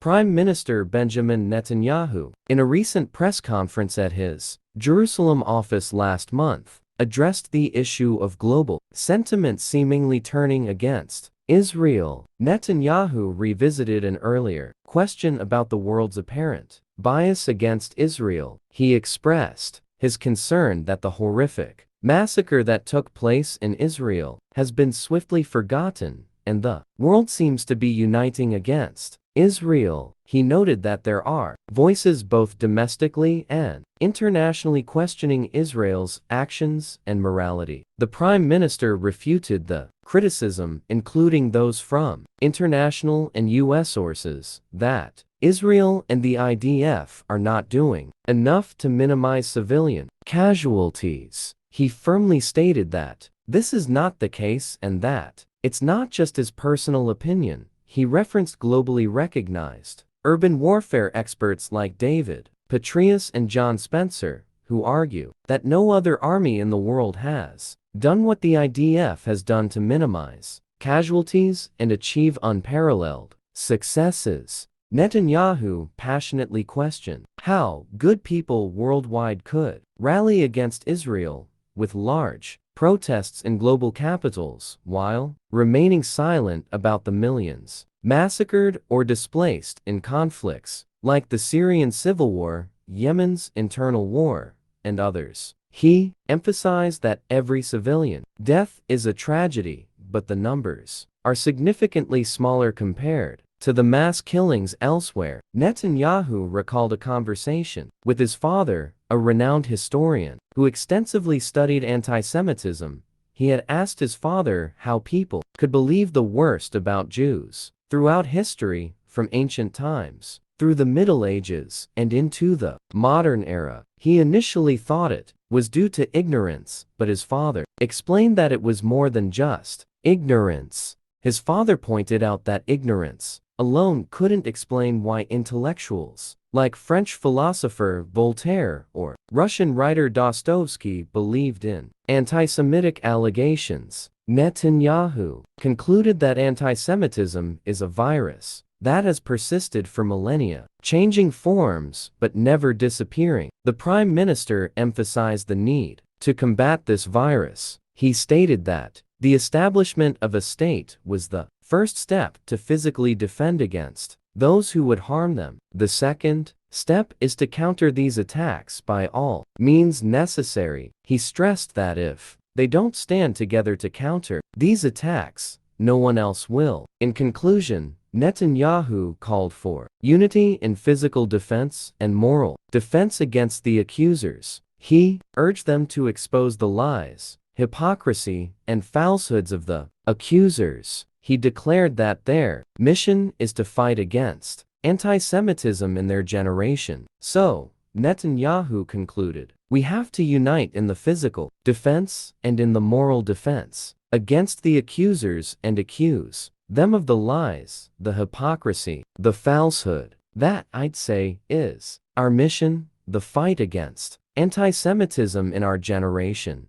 Prime Minister Benjamin Netanyahu, in a recent press conference at his Jerusalem office last month, addressed the issue of global sentiment seemingly turning against Israel. Netanyahu revisited an earlier question about the world's apparent bias against Israel. He expressed his concern that the horrific massacre that took place in Israel has been swiftly forgotten, and the world seems to be uniting against Israel. He noted that there are voices both domestically and internationally questioning Israel's actions and morality. The Prime Minister refuted the criticism, including those from international and U.S. sources, that Israel and the IDF are not doing enough to minimize civilian casualties. He firmly stated that this is not the case and that it's not just his personal opinion. He referenced globally recognized urban warfare experts like David Petraeus and John Spencer, who argue that no other army in the world has done what the IDF has done to minimize casualties and achieve unparalleled successes. Netanyahu passionately questioned how good people worldwide could rally against Israel with large protests in global capitals while remaining silent about the millions massacred or displaced in conflicts like the Syrian civil war, Yemen's internal war, and others. He emphasized that every civilian death is a tragedy, but the numbers are significantly smaller compared to the mass killings elsewhere. Netanyahu recalled a conversation with his father, a renowned historian who extensively studied anti-Semitism. He had asked his father how people could believe the worst about Jews throughout history, from ancient times through the Middle Ages and into the modern era. He initially thought it was due to ignorance, but his father explained that it was more than just ignorance. His father pointed out that ignorance alone couldn't explain why intellectuals like French philosopher Voltaire or Russian writer Dostoevsky believed in anti-Semitic allegations. Netanyahu concluded that anti-Semitism is a virus that has persisted for millennia, changing forms but never disappearing. The Prime Minister emphasized the need to combat this virus. He stated that the establishment of a state was the first step to physically defend against those who would harm them. The second step is to counter these attacks by all means necessary. He stressed that if they don't stand together to counter these attacks, no one else will. In conclusion, Netanyahu called for unity in physical defense and moral defense against the accusers. He urged them to expose the lies, hypocrisy, and falsehoods of the accusers. He declared that their mission is to fight against anti-Semitism in their generation. So, Netanyahu concluded, we have to unite in the physical defense and in the moral defense against the accusers and accuse them of the lies, the hypocrisy, the falsehood. That, I'd say, is our mission, the fight against anti-Semitism in our generation.